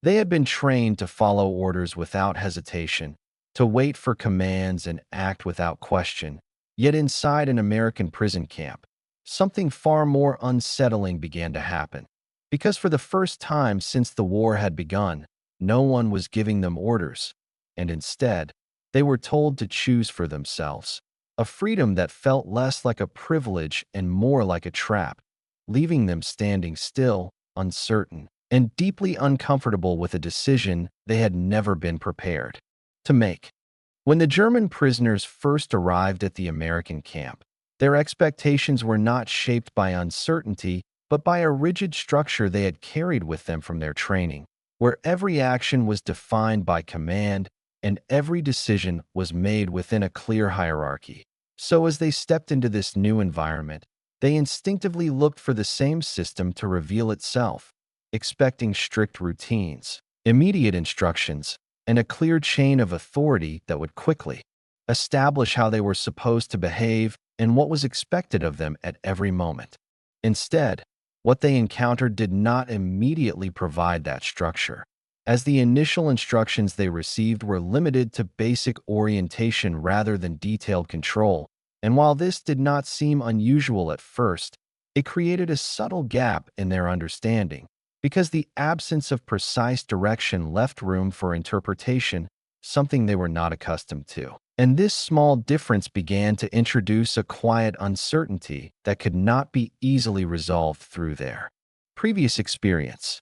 They had been trained to follow orders without hesitation, to wait for commands and act without question. Yet inside an American prison camp, something far more unsettling began to happen. Because for the first time since the war had begun, no one was giving them orders, and instead, they were told to choose for themselves, a freedom that felt less like a privilege and more like a trap, leaving them standing still, uncertain, and deeply uncomfortable with a decision they had never been prepared to make. When the German prisoners first arrived at the American camp, their expectations were not shaped by uncertainty, but by a rigid structure they had carried with them from their training, where every action was defined by command and every decision was made within a clear hierarchy. So as they stepped into this new environment, they instinctively looked for the same system to reveal itself, expecting strict routines, immediate instructions, and a clear chain of authority that would quickly establish how they were supposed to behave and what was expected of them at every moment. Instead, what they encountered did not immediately provide that structure, as the initial instructions they received were limited to basic orientation rather than detailed control. And while this did not seem unusual at first, it created a subtle gap in their understanding, because the absence of precise direction left room for interpretation, something they were not accustomed to. And this small difference began to introduce a quiet uncertainty that could not be easily resolved through their previous experience.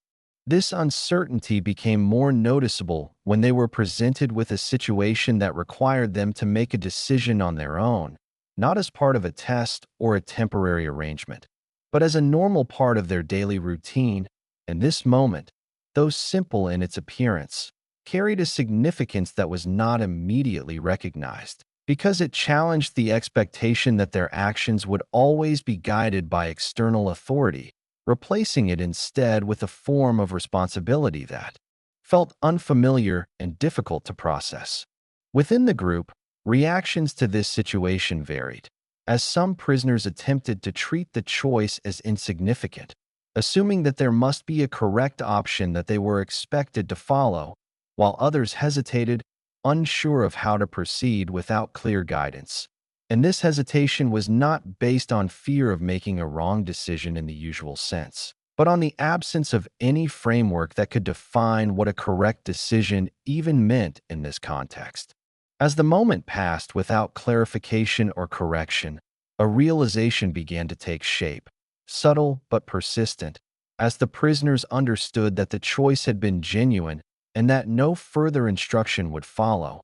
This uncertainty became more noticeable when they were presented with a situation that required them to make a decision on their own, not as part of a test or a temporary arrangement, but as a normal part of their daily routine. And this moment, though simple in its appearance, carried a significance that was not immediately recognized, because it challenged the expectation that their actions would always be guided by external authority, replacing it instead with a form of responsibility that felt unfamiliar and difficult to process. Within the group, reactions to this situation varied, as some prisoners attempted to treat the choice as insignificant, assuming that there must be a correct option that they were expected to follow, while others hesitated, unsure of how to proceed without clear guidance. And this hesitation was not based on fear of making a wrong decision in the usual sense, but on the absence of any framework that could define what a correct decision even meant in this context. As the moment passed without clarification or correction, a realization began to take shape, subtle but persistent, as the prisoners understood that the choice had been genuine and that no further instruction would follow,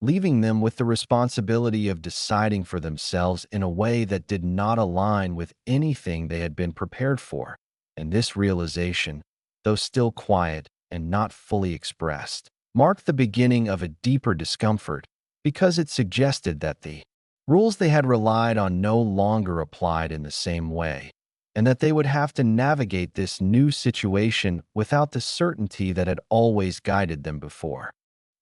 leaving them with the responsibility of deciding for themselves in a way that did not align with anything they had been prepared for. And this realization, though still quiet and not fully expressed, marked the beginning of a deeper discomfort, because it suggested that the rules they had relied on no longer applied in the same way, and that they would have to navigate this new situation without the certainty that had always guided them before.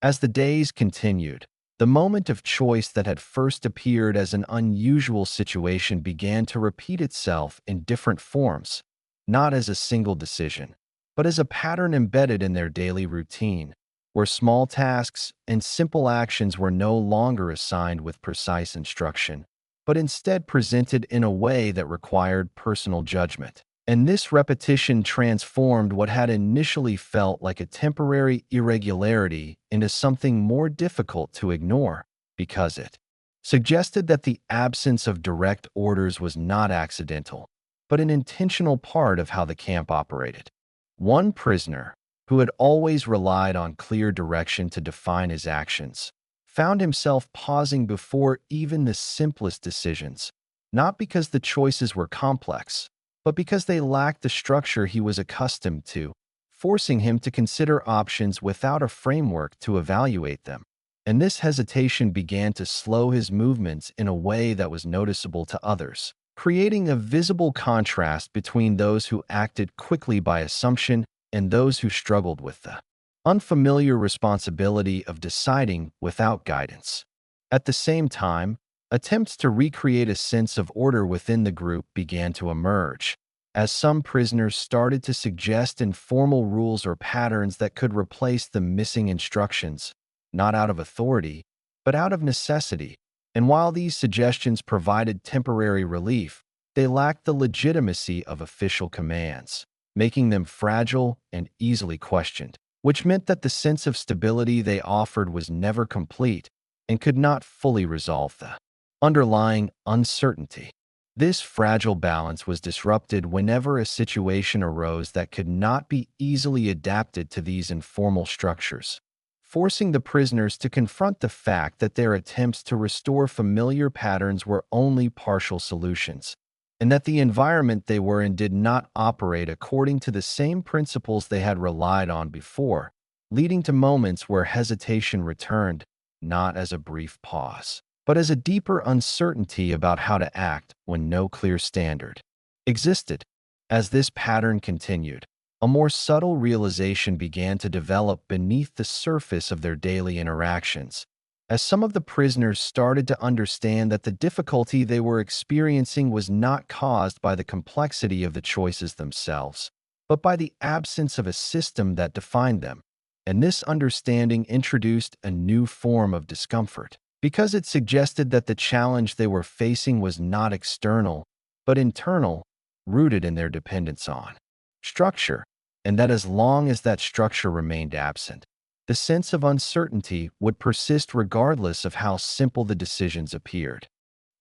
As the days continued, the moment of choice that had first appeared as an unusual situation began to repeat itself in different forms, not as a single decision, but as a pattern embedded in their daily routine, where small tasks and simple actions were no longer assigned with precise instruction, but instead presented in a way that required personal judgment. And this repetition transformed what had initially felt like a temporary irregularity into something more difficult to ignore, because it suggested that the absence of direct orders was not accidental, but an intentional part of how the camp operated. One prisoner, who had always relied on clear direction to define his actions, found himself pausing before even the simplest decisions, not because the choices were complex, but because they lacked the structure he was accustomed to, forcing him to consider options without a framework to evaluate them. And this hesitation began to slow his movements in a way that was noticeable to others, creating a visible contrast between those who acted quickly by assumption and those who struggled with the unfamiliar responsibility of deciding without guidance. At the same time, attempts to recreate a sense of order within the group began to emerge, as some prisoners started to suggest informal rules or patterns that could replace the missing instructions, not out of authority, but out of necessity. And while these suggestions provided temporary relief, they lacked the legitimacy of official commands, making them fragile and easily questioned, which meant that the sense of stability they offered was never complete and could not fully resolve the underlying uncertainty. This fragile balance was disrupted whenever a situation arose that could not be easily adapted to these informal structures, forcing the prisoners to confront the fact that their attempts to restore familiar patterns were only partial solutions, and that the environment they were in did not operate according to the same principles they had relied on before, leading to moments where hesitation returned, not as a brief pause, but as a deeper uncertainty about how to act when no clear standard existed. As this pattern continued, a more subtle realization began to develop beneath the surface of their daily interactions, as some of the prisoners started to understand that the difficulty they were experiencing was not caused by the complexity of the choices themselves, but by the absence of a system that defined them. And this understanding introduced a new form of discomfort, because it suggested that the challenge they were facing was not external, but internal, rooted in their dependence on structure, and that as long as that structure remained absent, the sense of uncertainty would persist regardless of how simple the decisions appeared.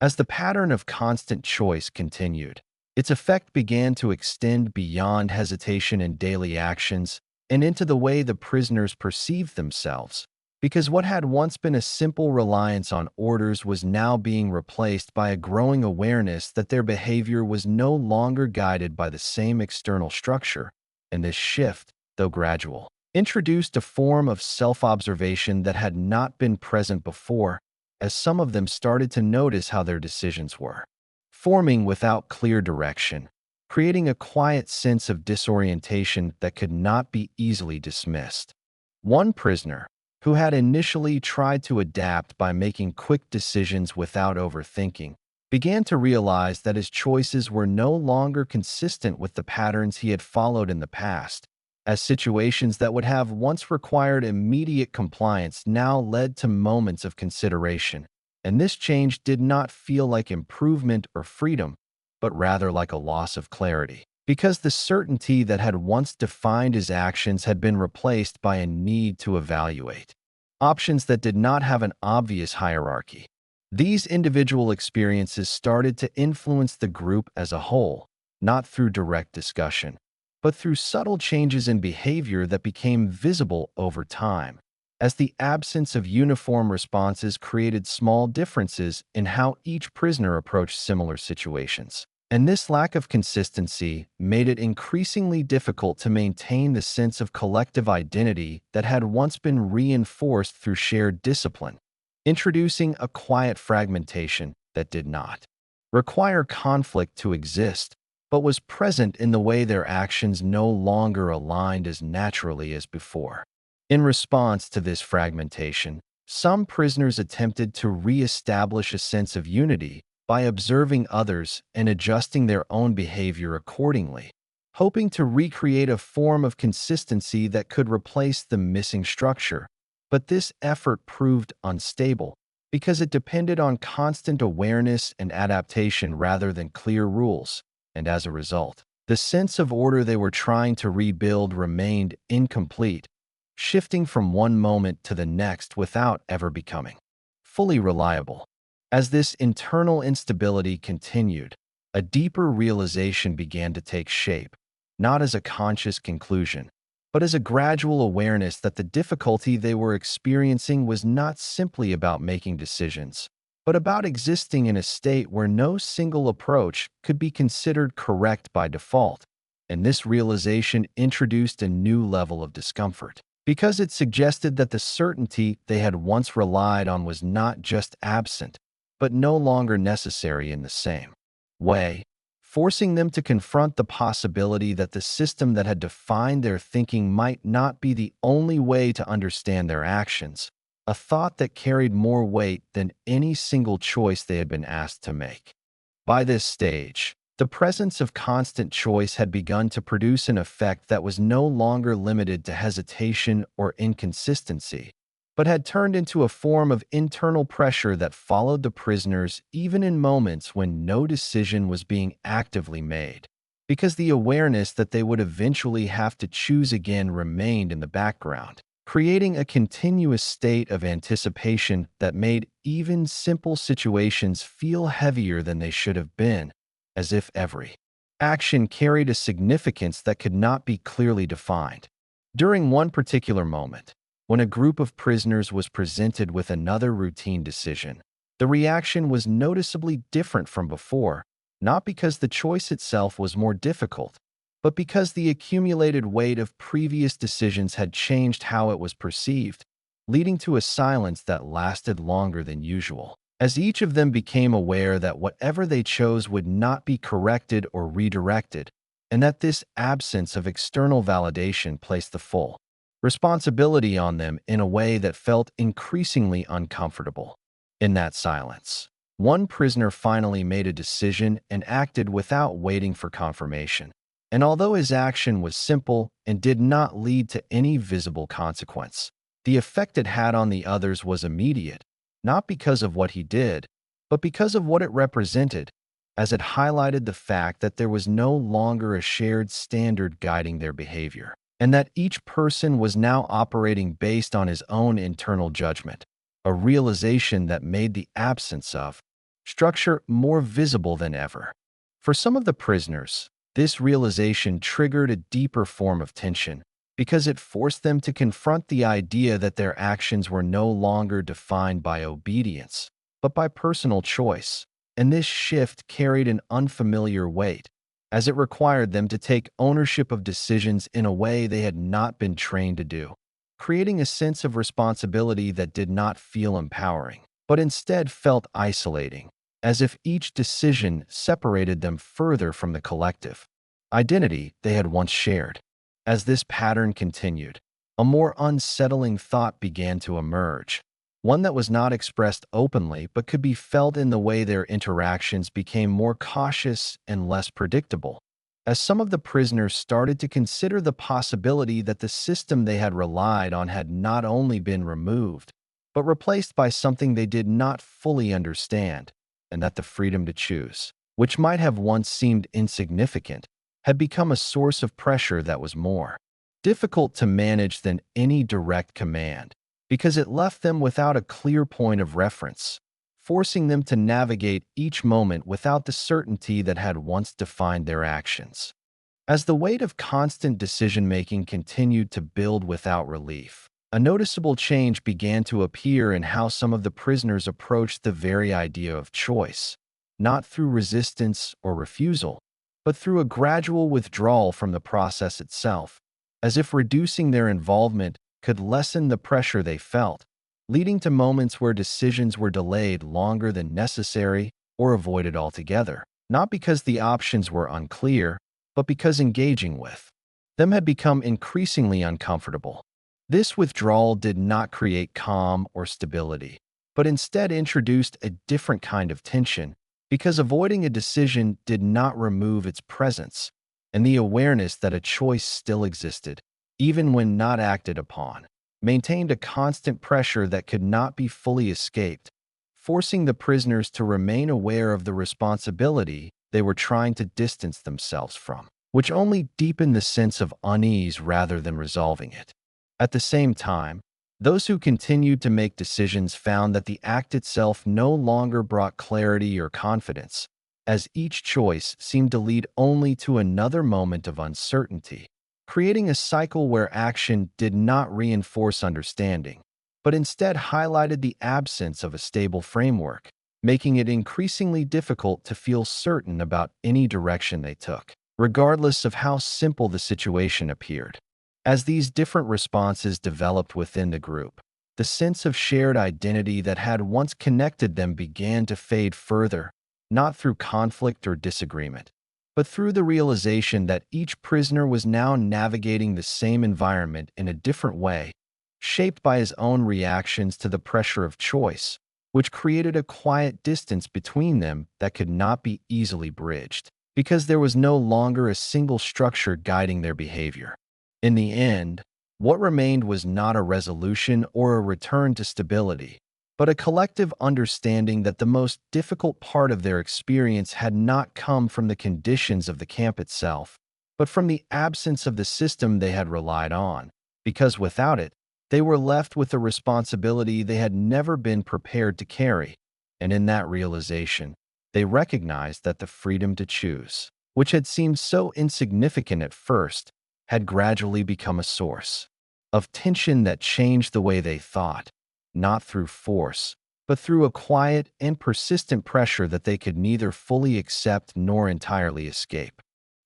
As the pattern of constant choice continued, its effect began to extend beyond hesitation in daily actions and into the way the prisoners perceived themselves, because what had once been a simple reliance on orders was now being replaced by a growing awareness that their behavior was no longer guided by the same external structure. And this shift, though gradual, introduced a form of self-observation that had not been present before, as some of them started to notice how their decisions were forming without clear direction, creating a quiet sense of disorientation that could not be easily dismissed. One prisoner, who had initially tried to adapt by making quick decisions without overthinking, began to realize that his choices were no longer consistent with the patterns he had followed in the past, as situations that would have once required immediate compliance now led to moments of consideration. And this change did not feel like improvement or freedom, but rather like a loss of clarity, because the certainty that had once defined his actions had been replaced by a need to evaluate options that did not have an obvious hierarchy. These individual experiences started to influence the group as a whole, not through direct discussion, but through subtle changes in behavior that became visible over time, as the absence of uniform responses created small differences in how each prisoner approached similar situations. And this lack of consistency made it increasingly difficult to maintain the sense of collective identity that had once been reinforced through shared discipline, introducing a quiet fragmentation that did not require conflict to exist, but was present in the way their actions no longer aligned as naturally as before. In response to this fragmentation, some prisoners attempted to re-establish a sense of unity by observing others and adjusting their own behavior accordingly, hoping to recreate a form of consistency that could replace the missing structure. But this effort proved unstable because it depended on constant awareness and adaptation rather than clear rules, and as a result, the sense of order they were trying to rebuild remained incomplete, shifting from one moment to the next without ever becoming fully reliable. As this internal instability continued, a deeper realization began to take shape, not as a conscious conclusion, but as a gradual awareness that the difficulty they were experiencing was not simply about making decisions, but about existing in a state where no single approach could be considered correct by default. And this realization introduced a new level of discomfort, because it suggested that the certainty they had once relied on was not just absent, but no longer necessary in the same way, forcing them to confront the possibility that the system that had defined their thinking might not be the only way to understand their actions, a thought that carried more weight than any single choice they had been asked to make. By this stage, The presence of constant choice had begun to produce an effect that was no longer limited to hesitation or inconsistency, but had turned into a form of internal pressure that followed the prisoners even in moments when no decision was being actively made, because the awareness that they would eventually have to choose again remained in the background, creating a continuous state of anticipation that made even simple situations feel heavier than they should have been, as if every action carried a significance that could not be clearly defined. During one particular moment, when a group of prisoners was presented with another routine decision, the reaction was noticeably different from before, not because the choice itself was more difficult, but because the accumulated weight of previous decisions had changed how it was perceived, leading to a silence that lasted longer than usual, as each of them became aware that whatever they chose would not be corrected or redirected, and that this absence of external validation placed the full responsibility on them in a way that felt increasingly uncomfortable. In that silence, one prisoner finally made a decision and acted without waiting for confirmation. And although his action was simple and did not lead to any visible consequence, the effect it had on the others was immediate, not because of what he did, but because of what it represented, as it highlighted the fact that there was no longer a shared standard guiding their behavior, and that each person was now operating based on his own internal judgment, a realization that made the absence of structure more visible than ever. For some of the prisoners, this realization triggered a deeper form of tension because it forced them to confront the idea that their actions were no longer defined by obedience, but by personal choice. And this shift carried an unfamiliar weight, as it required them to take ownership of decisions in a way they had not been trained to do, creating a sense of responsibility that did not feel empowering, but instead felt isolating, as if each decision separated them further from the collective identity they had once shared. As this pattern continued, a more unsettling thought began to emerge, one that was not expressed openly but could be felt in the way their interactions became more cautious and less predictable, as some of the prisoners started to consider the possibility that the system they had relied on had not only been removed, but replaced by something they did not fully understand, and that the freedom to choose, which might have once seemed insignificant, had become a source of pressure that was more difficult to manage than any direct command, because it left them without a clear point of reference, forcing them to navigate each moment without the certainty that had once defined their actions. As the weight of constant decision-making continued to build without relief, a noticeable change began to appear in how some of the prisoners approached the very idea of choice, not through resistance or refusal, but through a gradual withdrawal from the process itself, as if reducing their involvement could lessen the pressure they felt, leading to moments where decisions were delayed longer than necessary or avoided altogether, not because the options were unclear, but because engaging with them had become increasingly uncomfortable. This withdrawal did not create calm or stability, but instead introduced a different kind of tension, because avoiding a decision did not remove its presence, and the awareness that a choice still existed, even when not acted upon, maintained a constant pressure that could not be fully escaped, forcing the prisoners to remain aware of the responsibility they were trying to distance themselves from, which only deepened the sense of unease rather than resolving it. At the same time, those who continued to make decisions found that the act itself no longer brought clarity or confidence, as each choice seemed to lead only to another moment of uncertainty, creating a cycle where action did not reinforce understanding, but instead highlighted the absence of a stable framework, making it increasingly difficult to feel certain about any direction they took, regardless of how simple the situation appeared. As these different responses developed within the group, the sense of shared identity that had once connected them began to fade further, not through conflict or disagreement, but through the realization that each prisoner was now navigating the same environment in a different way, shaped by his own reactions to the pressure of choice, which created a quiet distance between them that could not be easily bridged. because there was no longer a single structure guiding their behavior. In the end, what remained was not a resolution or a return to stability, but a collective understanding that the most difficult part of their experience had not come from the conditions of the camp itself, but from the absence of the system they had relied on, because without it, they were left with a responsibility they had never been prepared to carry. And in that realization, they recognized that the freedom to choose, which had seemed so insignificant at first, had gradually become a source of tension that changed the way they thought, not through force, but through a quiet and persistent pressure that they could neither fully accept nor entirely escape.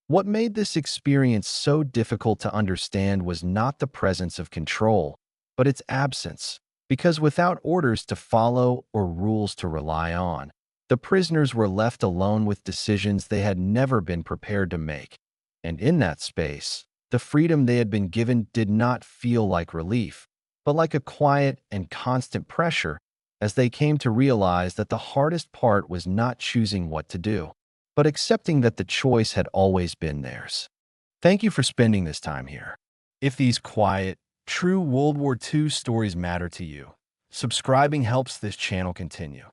What made this experience so difficult to understand was not the presence of control, but its absence, because without orders to follow or rules to rely on, the prisoners were left alone with decisions they had never been prepared to make. And in that space, the freedom they had been given did not feel like relief, but like a quiet and constant pressure as they came to realize that the hardest part was not choosing what to do, but accepting that the choice had always been theirs. Thank you for spending this time here. If these quiet, true World War II stories matter to you, subscribing helps this channel continue.